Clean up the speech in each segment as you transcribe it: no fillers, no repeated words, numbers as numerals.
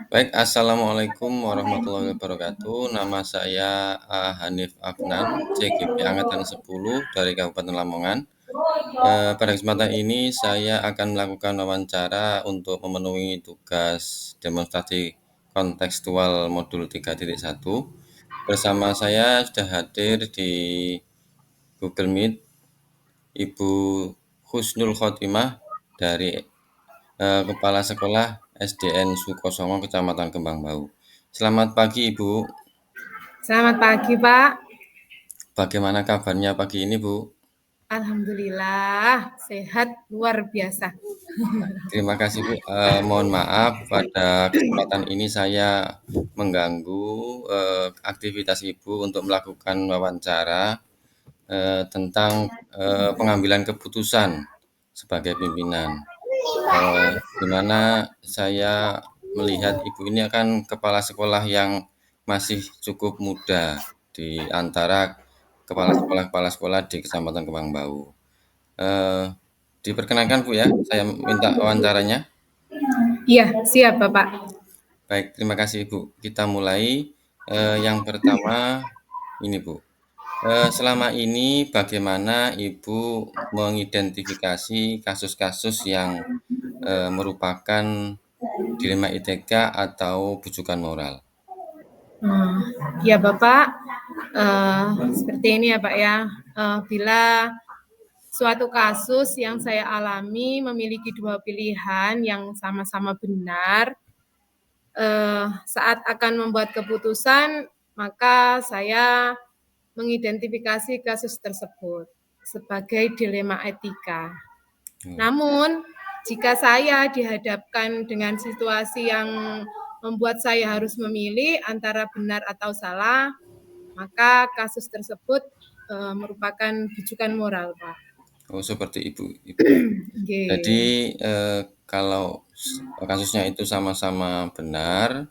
Baik, assalamualaikum warahmatullahi wabarakatuh. Nama saya Hanif Afnan, CGP Angkatan 10 dari Kabupaten Lamongan. Pada kesempatan ini saya akan melakukan wawancara untuk memenuhi tugas demonstrasi kontekstual modul 3.1. Bersama saya sudah hadir di Google Meet Ibu Husnul Khotimah dari Kepala Sekolah SDN Sukosongo, Kecamatan Kembangbau. Selamat pagi, Ibu. Selamat pagi, Pak. Bagaimana kabarnya pagi ini, Bu? Alhamdulillah, sehat luar biasa. Terima kasih, Bu. Mohon maaf pada kesempatan ini saya mengganggu aktivitas Ibu untuk melakukan wawancara tentang pengambilan keputusan sebagai pimpinan. Di mana saya melihat Ibu ini akan kepala sekolah yang masih cukup muda di antara kepala sekolah di Kecamatan Kembangbau. Eh, Diperkenankan Bu ya, saya minta wawancaranya. Iya, siap, Bapak. Baik, terima kasih Bu. Kita mulai. Yang pertama ini Bu. Selama ini bagaimana Ibu mengidentifikasi kasus-kasus yang merupakan dilema ITK atau bujukan moral? Ya, Bapak. Seperti ini ya, Pak ya. Bila suatu kasus yang saya alami memiliki dua pilihan yang sama-sama benar, saat akan membuat keputusan, maka saya mengidentifikasi kasus tersebut sebagai dilema etika. Namun, jika saya dihadapkan dengan situasi yang membuat saya harus memilih antara benar atau salah, maka kasus tersebut merupakan bujukan moral, Pak. Oh, seperti Ibu. Okay. Jadi kalau kasusnya itu sama-sama benar,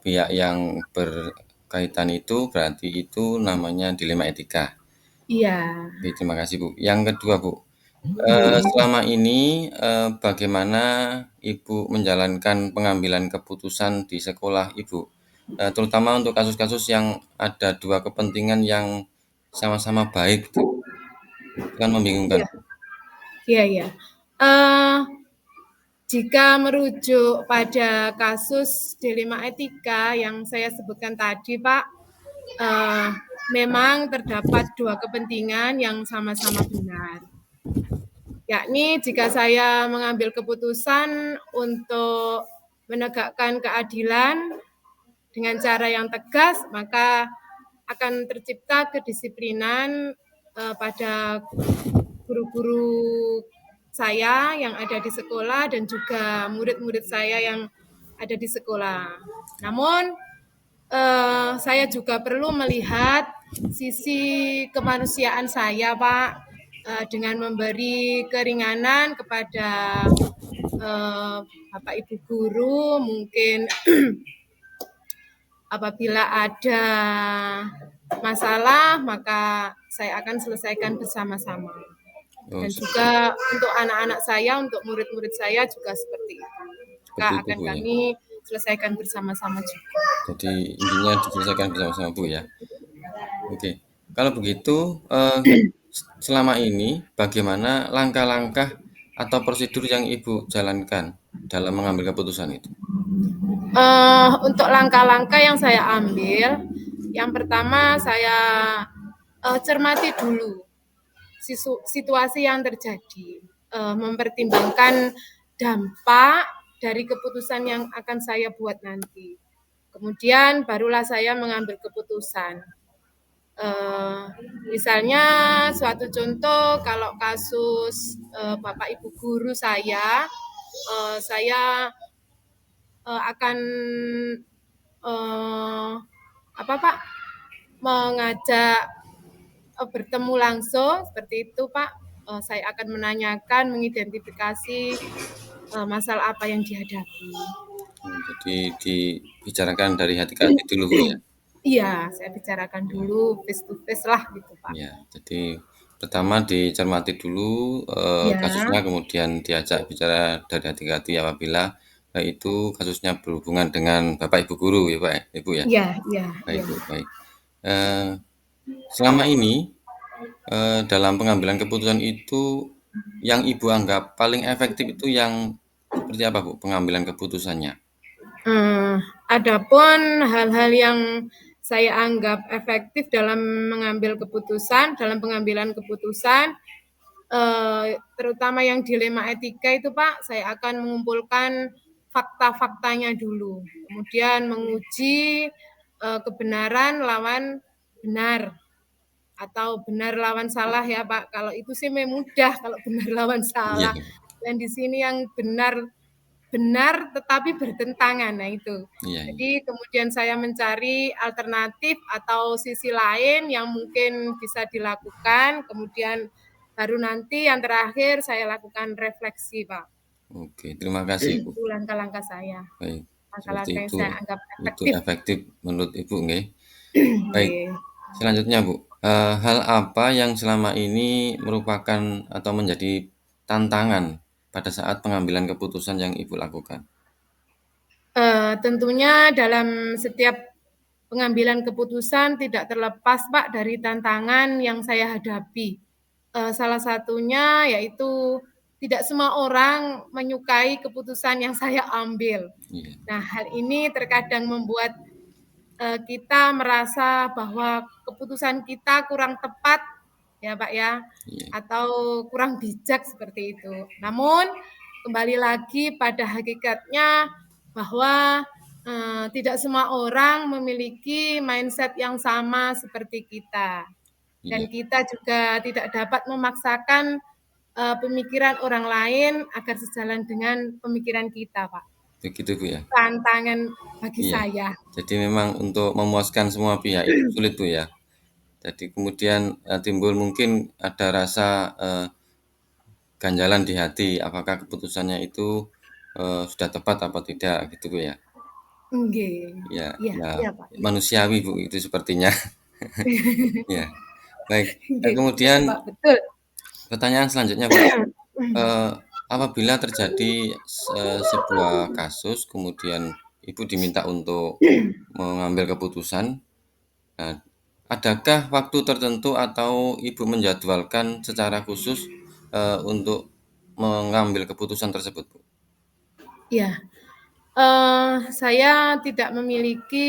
pihak yang berkaitan itu berarti itu namanya dilema etika. Iya. Oke, terima kasih Bu. Yang kedua Bu, selama ini bagaimana Ibu menjalankan pengambilan keputusan di sekolah Ibu, terutama untuk kasus-kasus yang ada dua kepentingan yang sama-sama baik, itu kan membingungkan. Iya, iya. Uh, Jika merujuk pada kasus dilema etika yang saya sebutkan tadi, Pak, memang terdapat dua kepentingan yang sama-sama benar. Yakni jika saya mengambil keputusan untuk menegakkan keadilan dengan cara yang tegas, maka akan tercipta kedisiplinan pada guru-guru saya yang ada di sekolah dan juga murid-murid saya yang ada di sekolah. Namun saya juga perlu melihat sisi kemanusiaan saya, Pak, dengan memberi keringanan kepada Bapak Ibu guru, mungkin apabila ada masalah maka saya akan selesaikan bersama-sama. Dan juga untuk anak-anak saya, untuk murid-murid saya juga seperti itu. Maka akan kami selesaikan bersama-sama juga. Jadi intinya diselesaikan bersama-sama Bu ya. Oke, kalau begitu selama ini bagaimana langkah-langkah atau prosedur yang Ibu jalankan dalam mengambil keputusan itu? Untuk langkah-langkah yang saya ambil, yang pertama saya cermati dulu situasi yang terjadi, mempertimbangkan dampak dari keputusan yang akan saya buat nanti. Kemudian barulah saya mengambil keputusan. Misalnya suatu contoh kalau kasus Bapak Ibu guru saya akan mengajak bertemu langsung seperti itu, Pak. Saya akan menanyakan, mengidentifikasi masalah apa yang dihadapi. Jadi dibicarakan dari hati ke hati dulu Bu ya? Iya, saya bicarakan dulu face to face lah gitu, Pak. Ya, jadi pertama dicermati dulu kasusnya, kemudian diajak bicara dari hati ke hati apabila itu kasusnya berhubungan dengan Bapak Ibu guru ya Pak, Ibu ya? Iya iya Baik iya. Bu, baik. Selama ini dalam pengambilan keputusan itu yang Ibu anggap paling efektif itu yang seperti apa Bu pengambilan keputusannya? Adapun hal-hal yang saya anggap efektif dalam mengambil keputusan, dalam pengambilan keputusan, terutama yang dilema etika itu Pak, saya akan mengumpulkan fakta-faktanya dulu, kemudian menguji kebenaran lawan benar atau benar lawan salah ya Pak. Kalau itu sih mudah kalau benar lawan Iya, salah. Dan di sini yang benar tetapi bertentangan. Nah itu. iya, iya. Jadi kemudian saya mencari alternatif atau sisi lain yang mungkin bisa dilakukan, kemudian baru nanti yang terakhir saya lakukan refleksi, Pak. Oke, terima kasih Bu. Itu langkah-langkah saya. Baik, seperti Langkah-langkah yang itu saya ya. anggap Itu efektif. efektif menurut Ibu nggih. Baik, Nggih. selanjutnya Bu, hal apa yang selama ini merupakan atau menjadi tantangan pada saat pengambilan keputusan yang Ibu lakukan? Tentunya dalam setiap pengambilan keputusan tidak terlepas Pak dari tantangan yang saya hadapi. Salah satunya yaitu tidak semua orang menyukai keputusan yang saya ambil. Iya, Nah, hal ini terkadang membuat kita merasa bahwa keputusan kita kurang tepat ya Pak ya, iya, atau kurang bijak seperti itu. Namun kembali lagi pada hakikatnya bahwa tidak semua orang memiliki mindset yang sama seperti kita. Dan iya, kita juga tidak dapat memaksakan pemikiran orang lain agar sejalan dengan pemikiran kita, Pak. begitu Bu ya? Tantangan bagi Iya, saya. jadi memang untuk memuaskan semua pihak itu sulit Bu ya? Jadi kemudian, timbul mungkin ada rasa, ganjalan di hati, apakah keputusannya itu, sudah tepat apa tidak gitu Bu ya? Nggih. Ya, Iya ya iya, Pak, iya. manusiawi Bu itu sepertinya. Ya, baik, Nggih, gitu, kemudian Pak, betul. pertanyaan selanjutnya Bu, eee, apabila terjadi sebuah kasus kemudian Ibu diminta untuk mengambil keputusan, nah adakah waktu tertentu atau Ibu menjadwalkan secara khusus, untuk mengambil keputusan tersebut Bu? Iya. Saya tidak memiliki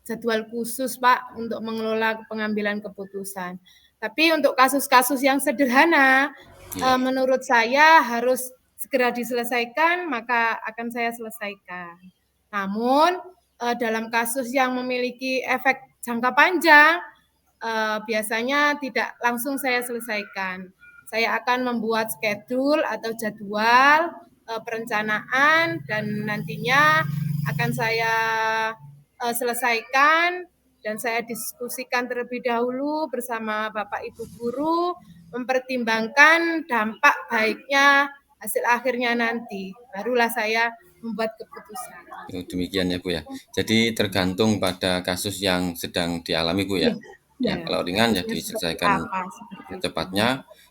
jadwal khusus, Pak, untuk mengelola pengambilan keputusan. Tapi untuk kasus-kasus yang sederhana, Iya, menurut saya harus segera diselesaikan, maka akan saya selesaikan. Namun, dalam kasus yang memiliki efek jangka panjang, biasanya tidak langsung saya selesaikan. Saya akan membuat schedule atau jadwal perencanaan dan nantinya akan saya selesaikan dan saya diskusikan terlebih dahulu bersama Bapak Ibu guru mempertimbangkan dampak baiknya hasil akhirnya nanti. Barulah saya membuat keputusan. demikian ya Bu ya. Jadi tergantung pada kasus yang sedang dialami Bu ya? Iya, Ya, ya, kalau ringan ya kasusnya seperti diselesaikan apa seperti itu. secepatnya,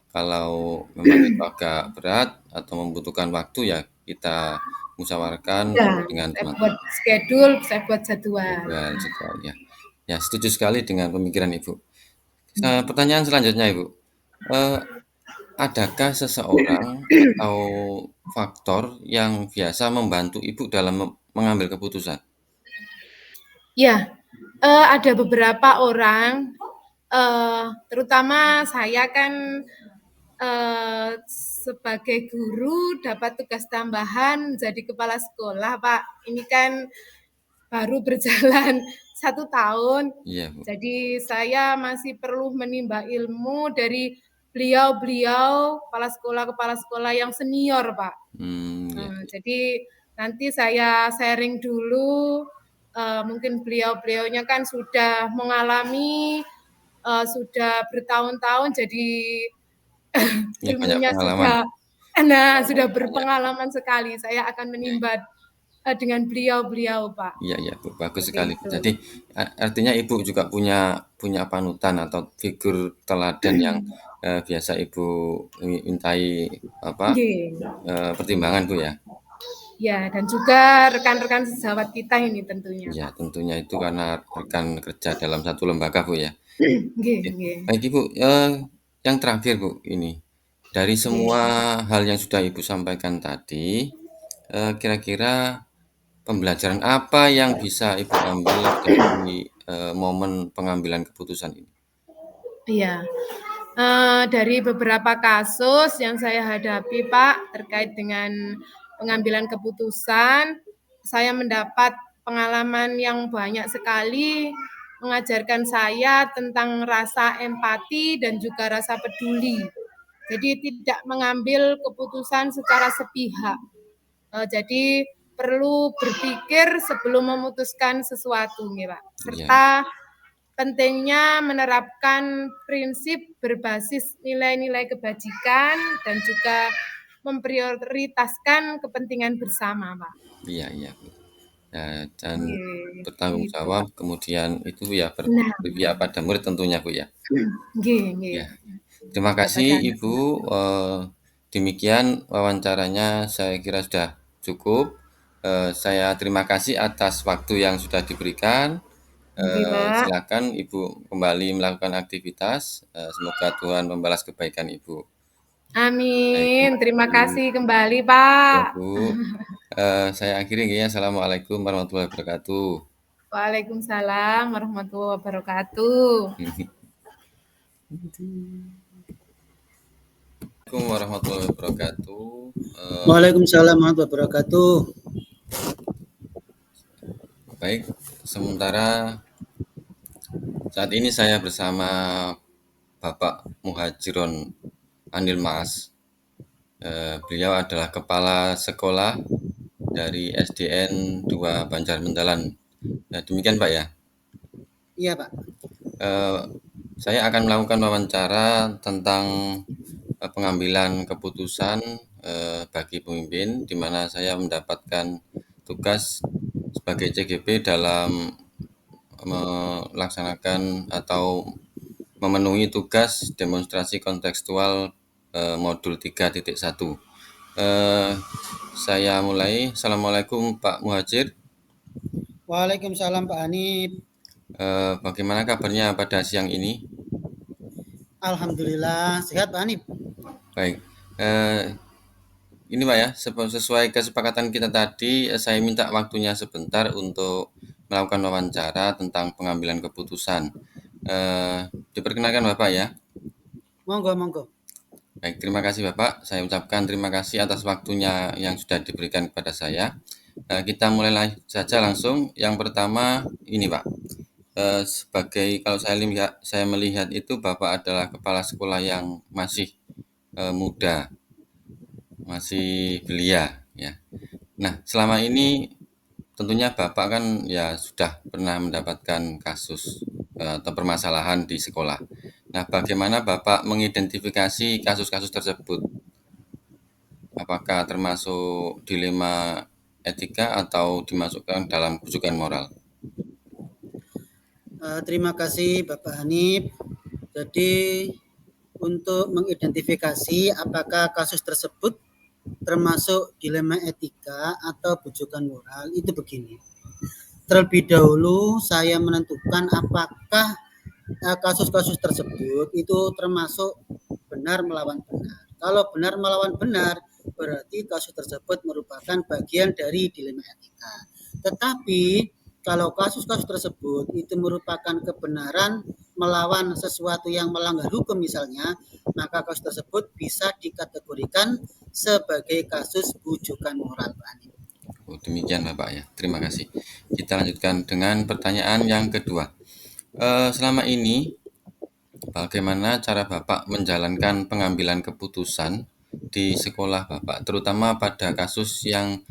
kalau memang itu agak berat atau membutuhkan waktu ya kita musyawarahkan Ya, dengan saya buat teman-teman. schedule, saya buat jadwal. Jadwal ya. Ya, setuju sekali dengan pemikiran Ibu. Pertanyaan selanjutnya Ibu, eee, adakah seseorang atau faktor yang biasa membantu Ibu dalam mengambil keputusan? Ya, ada beberapa orang, terutama saya kan, sebagai guru dapat tugas tambahan jadi kepala sekolah, Pak. Ini kan baru berjalan 1 tahun, Iya Bu. jadi saya masih perlu menimba ilmu dari beliau-beliau kepala sekolah yang senior, Pak. Iya, Jadi nanti saya sharing dulu, mungkin beliau-beliaunya kan sudah mengalami, sudah bertahun-tahun jadi iya banyak ilmunya pengalaman. sudah Banyak. berpengalaman sekali. Saya akan Iya, menimba, dengan beliau-beliau, Pak, iya, iya, Bu, bagus seperti sekali, Bu. itu. Jadi, artinya Ibu juga punya punya panutan atau figur teladan yang, biasa Ibu mintai apa, Nggih. pertimbangan, Bu, ya? Ya, dan juga rekan-rekan sejawat kita ini tentunya, Ya, Pak. tentunya itu karena rekan kerja dalam satu lembaga, Bu, ya. Nggih, Oke. nggih. Baik, Ibu, yang terakhir, Bu, ini. Dari Nggih. semua hal yang sudah Ibu sampaikan tadi, kira-kira pembelajaran apa yang bisa Ibu ambil dari, momen pengambilan keputusan ini? Iya. Dari beberapa kasus yang saya hadapi, Pak, terkait dengan pengambilan keputusan, saya mendapat pengalaman yang banyak sekali mengajarkan saya tentang rasa empati dan juga rasa peduli. Jadi tidak mengambil keputusan secara sepihak. Jadi perlu berpikir sebelum memutuskan sesuatu, nggih, Pak. Iya, Serta pentingnya menerapkan prinsip berbasis nilai-nilai kebajikan dan juga memprioritaskan kepentingan bersama, Pak. iya, iya, Bu. Dan Nggih, bertanggung gitu, jawab, Pak. kemudian itu ya Nah, berpihak pada murid tentunya, Bu, ya? nggih, nggih, Ya, terima kepada kasih Ibu, anak-anak. demikian wawancaranya saya kira sudah cukup. Saya terima kasih atas waktu yang sudah diberikan. Nggih, Pak. Silakan Ibu kembali melakukan aktivitas, semoga Tuhan membalas kebaikan Ibu. Baik, Amin. terima Terima kasih. kasih kembali, Ya, Pak. Bu. Saya akhiri ya, assalamualaikum warahmatullahi wabarakatuh. Waalaikumsalam warahmatullahi wabarakatuh. Assalamualaikum warahmatullahi wabarakatuh. Waalaikumsalam warahmatullahi wabarakatuh. Baik, sementara saat ini saya bersama Bapak Muhajirun Anil Maas. Beliau adalah kepala sekolah dari SDN 2 Banjarmendalan. Demikian Pak ya. Iya, Pak. Saya akan melakukan wawancara tentang pengambilan keputusan bagi pemimpin, di mana saya mendapatkan tugas sebagai CGP dalam melaksanakan atau memenuhi tugas demonstrasi kontekstual modul 3.1. Saya mulai. Assalamualaikum Pak Muhajir. Waalaikumsalam Pak Hanif. Bagaimana kabarnya pada siang ini? Alhamdulillah sehat Pak Hanif. Baik. Ini Pak ya, sesuai kesepakatan kita tadi, saya minta waktunya sebentar untuk melakukan wawancara tentang pengambilan keputusan. Diperkenalkan Bapak ya. Monggo, monggo. Baik, terima kasih Bapak. Saya ucapkan terima kasih atas waktunya yang sudah diberikan kepada saya. Kita mulai saja langsung. Yang pertama ini Pak, sebagai kalau saya melihat itu Bapak adalah kepala sekolah yang masih muda, masih belia ya. Nah, selama ini tentunya Bapak kan ya sudah pernah mendapatkan kasus atau permasalahan di sekolah. Nah, bagaimana Bapak mengidentifikasi kasus-kasus tersebut? Apakah termasuk dilema etika atau dimasukkan dalam kerusakan moral? Terima kasih Bapak Hanif. Jadi untuk mengidentifikasi apakah kasus tersebut termasuk dilema etika atau bujukan moral itu begini. Terlebih dahulu saya menentukan apakah kasus-kasus tersebut itu termasuk benar melawan benar. Kalau benar melawan benar, berarti kasus tersebut merupakan bagian dari dilema etika. Tetapi kalau kasus-kasus tersebut itu merupakan kebenaran melawan sesuatu yang melanggar hukum misalnya, maka kasus tersebut bisa dikategorikan sebagai kasus bujukan moral, Pak Ani. Oh, demikian Bapak ya. Terima kasih. Kita lanjutkan dengan pertanyaan yang kedua. Selama ini bagaimana cara Bapak menjalankan pengambilan keputusan di sekolah Bapak, terutama pada kasus yang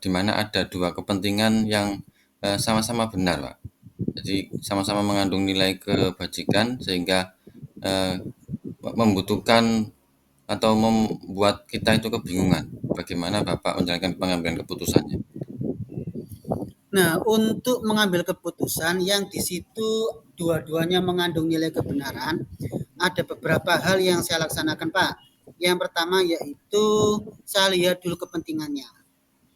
di mana ada dua kepentingan yang sama-sama benar, Pak. Jadi sama-sama mengandung nilai kebajikan sehingga membutuhkan atau membuat kita itu kebingungan bagaimana Bapak menjalankan pengambilan keputusannya. Nah, untuk mengambil keputusan yang di situ dua-duanya mengandung nilai kebenaran, ada beberapa hal yang saya laksanakan, Pak. Yang pertama yaitu saya lihat dulu kepentingannya.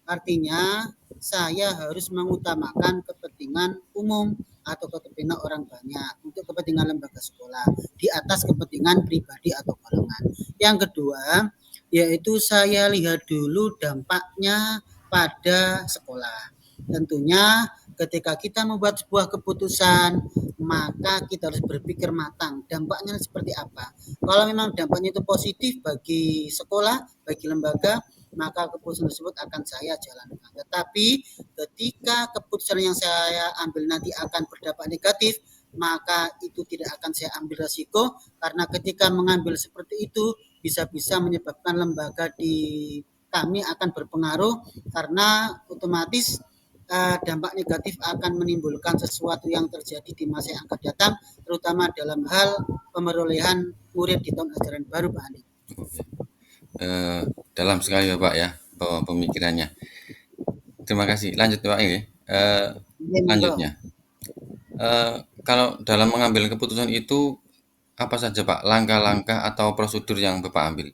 Artinya saya harus mengutamakan kepentingan umum atau kepentingan orang banyak untuk kepentingan lembaga sekolah di atas kepentingan pribadi atau golongan. Yang kedua, yaitu saya lihat dulu dampaknya pada sekolah. Tentunya ketika kita membuat sebuah keputusan, maka kita harus berpikir matang dampaknya seperti apa. Kalau memang dampaknya itu positif bagi sekolah, bagi lembaga, maka keputusan tersebut akan saya jalankan. Tetapi ketika keputusan yang saya ambil nanti akan berdampak negatif, maka itu tidak akan saya ambil resiko, karena ketika mengambil seperti itu bisa-bisa menyebabkan lembaga di kami akan berpengaruh, karena otomatis dampak negatif akan menimbulkan sesuatu yang terjadi di masa yang akan datang, terutama dalam hal pemerolehan murid di tahun ajaran baru, Pak Andi. Dalam sekali ya Pak ya pemikirannya. Terima kasih. Lanjut Pak ini. Lanjutnya, kalau dalam mengambil keputusan itu apa saja Pak langkah-langkah atau prosedur yang Bapak ambil?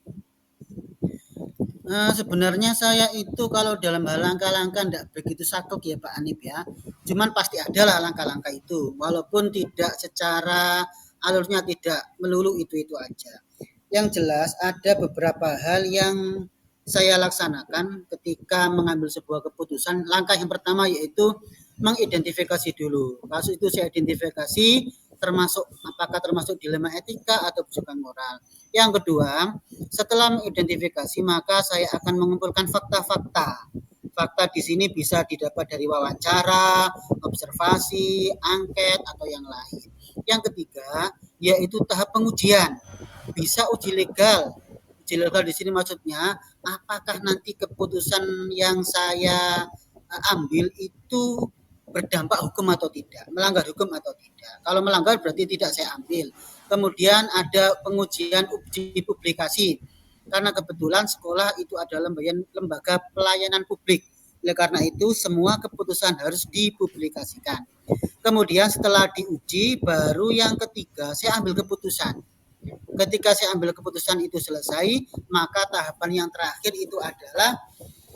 Sebenarnya saya itu kalau dalam hal langkah-langkah tidak begitu saklek ya Pak Anip ya. Cuman pasti adalah langkah-langkah itu, walaupun tidak secara alurnya tidak melulu itu aja. Yang jelas ada beberapa hal yang saya laksanakan ketika mengambil sebuah keputusan. Langkah yang pertama yaitu mengidentifikasi dulu. Kasus itu saya identifikasi termasuk apakah termasuk dilema etika atau bujukan moral. Yang kedua, setelah mengidentifikasi maka saya akan mengumpulkan fakta-fakta. Fakta di sini bisa didapat dari wawancara, observasi, angket atau yang lain. Yang ketiga, yaitu tahap pengujian. Bisa uji legal. Uji legal di sini maksudnya apakah nanti keputusan yang saya ambil itu berdampak hukum atau tidak, melanggar hukum atau tidak. Kalau melanggar berarti tidak saya ambil. Kemudian ada pengujian uji publikasi, karena kebetulan sekolah itu adalah lembaga pelayanan publik. Oleh karena itu semua keputusan harus dipublikasikan. Kemudian setelah diuji, baru yang ketiga saya ambil keputusan. Ketika saya ambil keputusan itu selesai, maka tahapan yang terakhir itu adalah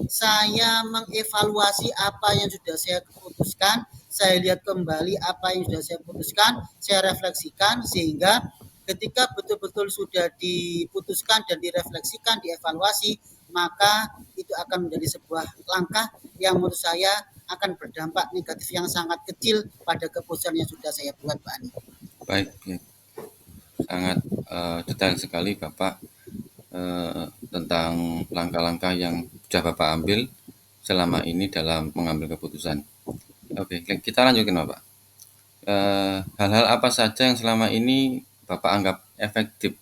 saya mengevaluasi apa yang sudah saya putuskan, saya lihat kembali apa yang sudah saya putuskan, saya refleksikan, sehingga ketika betul-betul sudah diputuskan dan direfleksikan, dievaluasi, maka itu akan menjadi sebuah langkah yang menurut saya akan berdampak negatif yang sangat kecil pada keputusan yang sudah saya buat, Pak Ani. Baik, sangat detail sekali Bapak tentang langkah-langkah yang sudah Bapak ambil selama ini dalam mengambil keputusan. Oke, kita lanjutkan Bapak. Hal-hal apa saja yang selama ini Bapak anggap efektif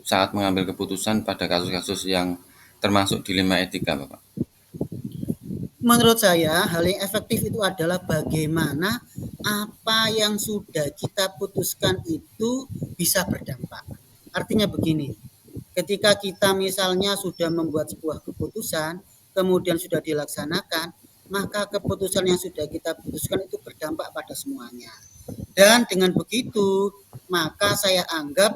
saat mengambil keputusan pada kasus-kasus yang termasuk dilema etika, Bapak? Menurut saya, hal yang efektif itu adalah bagaimana apa yang sudah kita putuskan itu bisa berdampak. Artinya begini, ketika kita misalnya sudah membuat sebuah keputusan, kemudian sudah dilaksanakan, maka keputusan yang sudah kita putuskan itu berdampak pada semuanya. Dan dengan begitu, maka saya anggap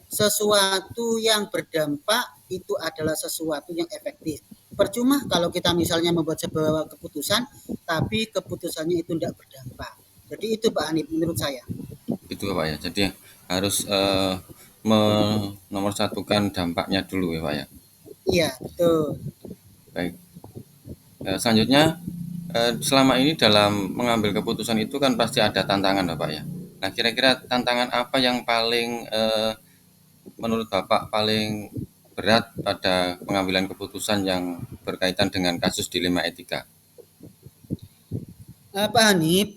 sesuatu yang berdampak itu adalah sesuatu yang efektif. Percuma kalau kita misalnya membuat sebuah keputusan, tapi keputusannya itu tidak berdampak. Jadi itu Pak Hanif menurut saya. Itu Pak ya, jadi harus menomorsatukan dampaknya dulu ya Pak ya? Iya, betul. Baik. Selanjutnya, selama ini dalam mengambil keputusan itu kan pasti ada tantangan Bapak ya. Nah kira-kira tantangan apa yang paling menurut Bapak paling berat pada pengambilan keputusan yang berkaitan dengan kasus dilema etika? Pak Hanif,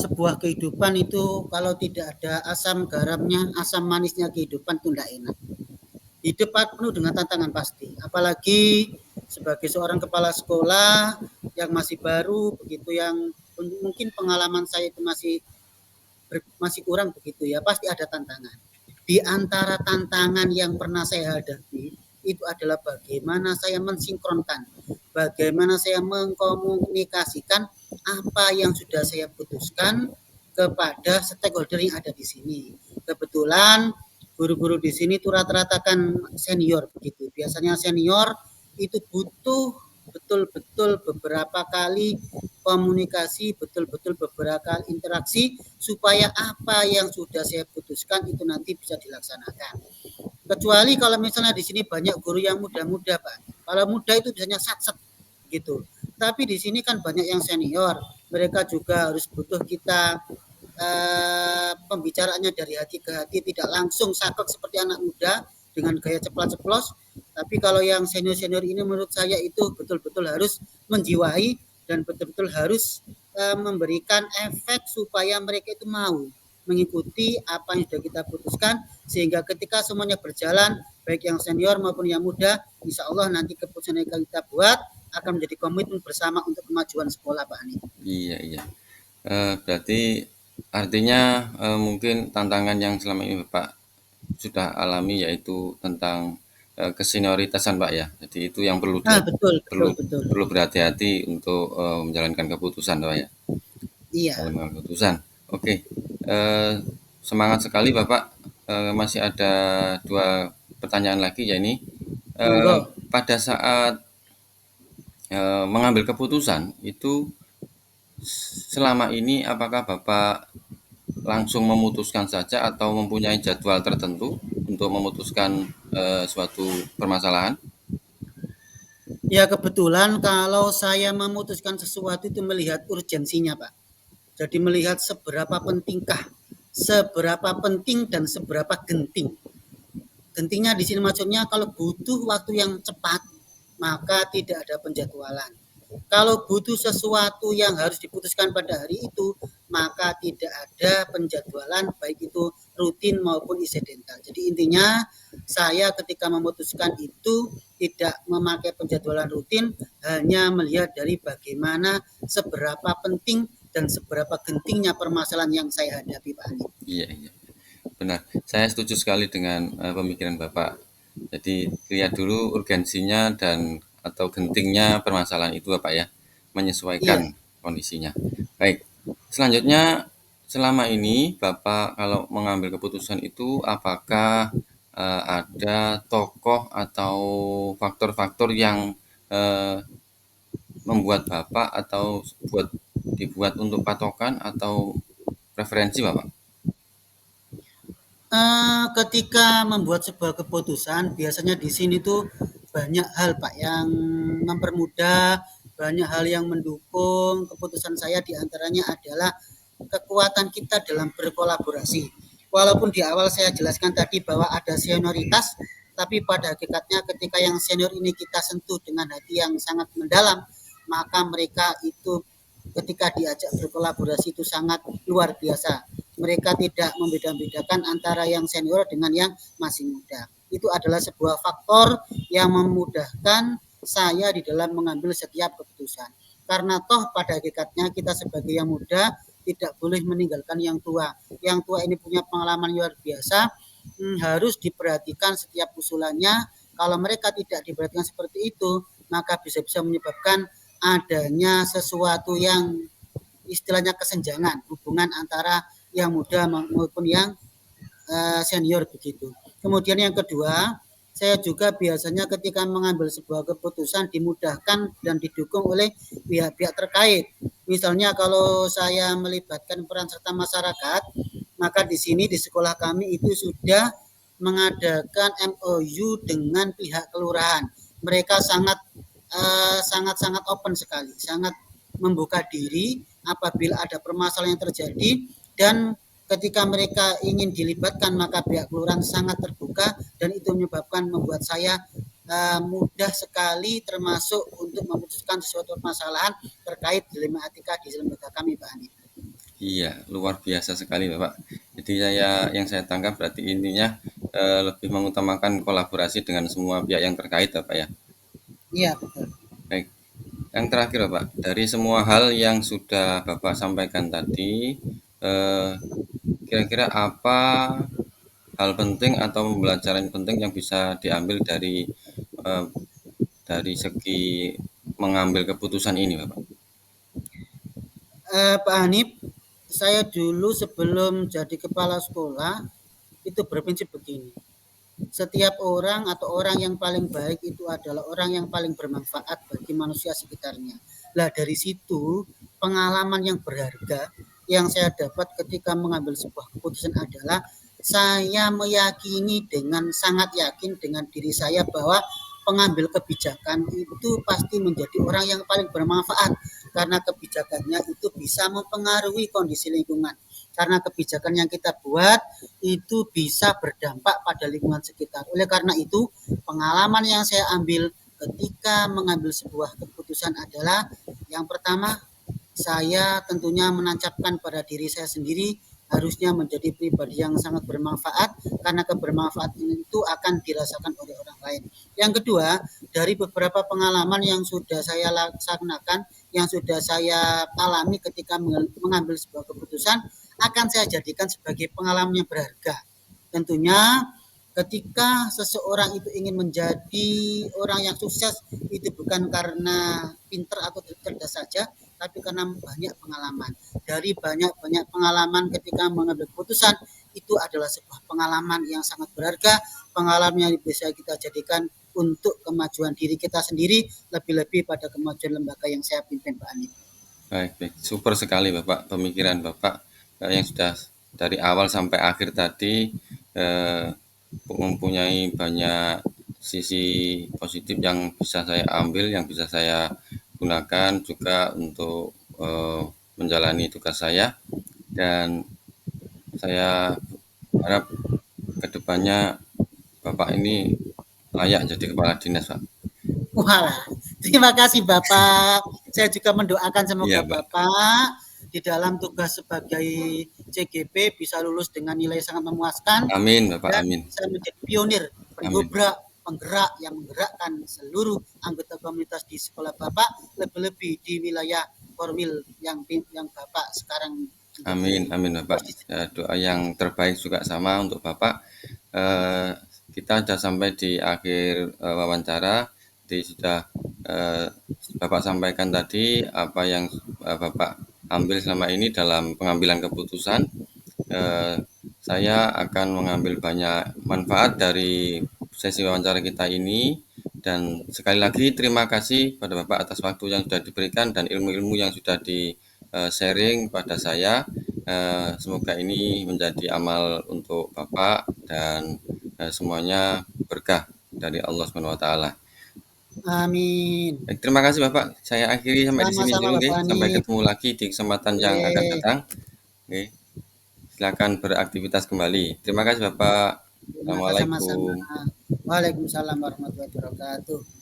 sebuah kehidupan itu kalau tidak ada asam garamnya, asam manisnya kehidupan itu tidak enak. Hidup penuh dengan tantangan pasti. Apalagi sebagai seorang kepala sekolah yang masih baru, begitu yang mungkin pengalaman saya itu masih kurang begitu ya, pasti ada tantangan. Di antara tantangan yang pernah saya hadapi itu adalah bagaimana saya mensinkronkan, bagaimana saya mengkomunikasikan apa yang sudah saya putuskan kepada stakeholder yang ada di sini. Kebetulan guru-guru di sini itu rata-rata kan senior begitu. Biasanya senior itu butuh betul-betul beberapa kali komunikasi, betul-betul beberapa kali interaksi supaya apa yang sudah saya putuskan itu nanti bisa dilaksanakan. Kecuali kalau misalnya di sini banyak guru yang muda-muda, Pak. Kalau muda itu biasanya sat-sat gitu. Tapi di sini kan banyak yang senior, mereka juga harus butuh kita pembicaraannya dari hati ke hati, tidak langsung saklek seperti anak muda dengan gaya ceplas-ceplos. Tapi kalau yang senior-senior ini menurut saya itu betul-betul harus menjiwai dan betul-betul harus memberikan efek supaya mereka itu mau mengikuti apa yang sudah kita putuskan, sehingga ketika semuanya berjalan, baik yang senior maupun yang muda, insya Allah nanti keputusan yang kita buat akan menjadi komitmen bersama untuk kemajuan sekolah, Pak Ani. Iya, iya. Berarti artinya mungkin tantangan yang selama ini Bapak sudah alami yaitu tentang kesenioritasan Pak ya. Jadi itu yang perlu Betul, betul, perlu betul. perlu berhati-hati untuk menjalankan keputusan Pak ya. Iya. Menjalankan keputusan. Oke. Semangat sekali Bapak. Masih ada 2 pertanyaan lagi ya ini. Pada saat mengambil keputusan itu selama ini apakah Bapak langsung memutuskan saja atau mempunyai jadwal tertentu untuk memutuskan suatu permasalahan? Ya kebetulan kalau saya memutuskan sesuatu itu melihat urgensinya, Pak. Jadi melihat seberapa pentingkah, seberapa penting dan seberapa genting. Gentingnya di sini maksudnya kalau butuh waktu yang cepat, maka tidak ada penjadwalan. Kalau butuh sesuatu yang harus diputuskan pada hari itu, maka tidak ada penjadwalan baik itu rutin maupun insidental. Jadi intinya saya ketika memutuskan itu tidak memakai penjadwalan rutin, hanya melihat dari bagaimana seberapa penting dan seberapa gentingnya permasalahan yang saya hadapi, Pak Ani. Iya, iya. Benar. Saya setuju sekali dengan pemikiran Bapak. Jadi lihat dulu urgensinya dan atau gentingnya permasalahan itu Bapak ya, menyesuaikan kondisinya. Baik. Selanjutnya selama ini Bapak kalau mengambil keputusan itu apakah ada tokoh atau faktor-faktor yang membuat Bapak atau dibuat untuk patokan atau referensi Bapak? Ketika membuat sebuah keputusan, biasanya di sini tuh banyak hal, Pak, yang mempermudah, banyak hal yang mendukung keputusan saya. Diantaranya adalah kekuatan kita dalam berkolaborasi. Walaupun di awal saya jelaskan tadi bahwa ada senioritas, tapi pada hakikatnya ketika yang senior ini kita sentuh dengan hati yang sangat mendalam, maka mereka itu ketika diajak berkolaborasi itu sangat luar biasa. Mereka tidak membeda-bedakan antara yang senior dengan yang masih muda. Itu adalah sebuah faktor yang memudahkan saya di dalam mengambil setiap keputusan. Karena toh pada hakikatnya kita sebagai yang muda tidak boleh meninggalkan yang tua. Yang tua ini punya pengalaman luar biasa, harus diperhatikan setiap usulannya. Kalau mereka tidak diperhatikan seperti itu, maka bisa-bisa menyebabkan adanya sesuatu yang istilahnya kesenjangan hubungan antara yang muda maupun yang senior begitu. Kemudian yang kedua, saya juga biasanya ketika mengambil sebuah keputusan dimudahkan dan didukung oleh pihak-pihak terkait. Misalnya kalau saya melibatkan peran serta masyarakat, maka di sini di sekolah kami itu sudah mengadakan MOU dengan pihak kelurahan. Mereka sangat open sekali, sangat membuka diri apabila ada permasalahan yang terjadi, dan ketika mereka ingin dilibatkan maka pihak kelurahan sangat terbuka, dan itu membuat saya mudah sekali termasuk untuk memutuskan sesuatu permasalahan terkait dilema etika di lembaga kami, Pak Ani. Iya, luar biasa sekali Bapak. Jadi yang saya tangkap berarti intinya lebih mengutamakan kolaborasi dengan semua pihak yang terkait Bapak ya. Iya, betul. Baik. Yang terakhir Bapak, dari semua hal yang sudah Bapak sampaikan tadi, kira-kira apa hal penting atau pembelajaran penting yang bisa diambil dari segi mengambil keputusan ini Bapak? Pak Hanif, saya dulu sebelum jadi kepala sekolah itu berprinsip begini. setiap orang atau orang yang paling baik itu adalah orang yang paling bermanfaat bagi manusia sekitarnya. Lah dari situ pengalaman yang berharga yang saya dapat ketika mengambil sebuah keputusan adalah saya meyakini dengan sangat yakin dengan diri saya bahwa pengambil kebijakan itu pasti menjadi orang yang paling bermanfaat karena kebijakannya itu bisa mempengaruhi kondisi lingkungan. Karena kebijakan yang kita buat itu bisa berdampak pada lingkungan sekitar. Oleh karena itu, pengalaman yang saya ambil ketika mengambil sebuah keputusan adalah yang pertama, saya tentunya menancapkan pada diri saya sendiri harusnya menjadi pribadi yang sangat bermanfaat karena kebermanfaatan itu akan dirasakan oleh orang lain. Yang kedua, dari beberapa pengalaman yang sudah saya laksanakan, yang sudah saya alami ketika mengambil sebuah keputusan, akan saya jadikan sebagai pengalaman yang berharga. Tentunya ketika seseorang itu ingin menjadi orang yang sukses itu bukan karena pinter atau cerdas saja, tapi karena banyak pengalaman. Dari banyak pengalaman ketika mengambil keputusan, itu adalah sebuah pengalaman yang sangat berharga, pengalaman yang bisa kita jadikan untuk kemajuan diri kita sendiri, lebih-lebih pada kemajuan lembaga yang saya pimpin, Pak Anip. Baik. Super sekali Bapak, pemikiran Bapak yang sudah dari awal sampai akhir tadi mempunyai banyak sisi positif yang bisa saya ambil, yang bisa saya gunakan juga untuk menjalani tugas saya, dan saya harap kedepannya Bapak ini layak jadi kepala dinas, Pak. Wah, terima kasih Bapak. Saya juga mendoakan semoga Iya, Pak. Bapak di dalam tugas sebagai CGP bisa lulus dengan nilai sangat memuaskan Amin, Bapak. dan Amin. bisa menjadi pionir, penggerak yang menggerakkan seluruh anggota komunitas di sekolah Bapak, lebih-lebih di wilayah Korwil yang Bapak sekarang. Amin, amin Bapak. Doa yang terbaik juga sama untuk Bapak. Kita sudah sampai di akhir wawancara. Jadi sudah Bapak sampaikan tadi apa yang Bapak ambil selama ini dalam pengambilan keputusan. Saya akan mengambil banyak manfaat dari sesi wawancara kita ini, dan sekali lagi terima kasih pada Bapak atas waktu yang sudah diberikan dan ilmu-ilmu yang sudah di sharing pada saya. Semoga ini menjadi amal untuk Bapak dan semuanya berkah dari Allah SWT. Amin. Baik, terima kasih Bapak. Saya akhiri sampai di sini dulu, Sama-sama, sampai Bapak. ketemu lagi di kesempatan yang akan datang. Silakan beraktivitas kembali. Terima kasih Bapak. Sama-sama. Assalamualaikum. Waalaikumsalam warahmatullahi wabarakatuh.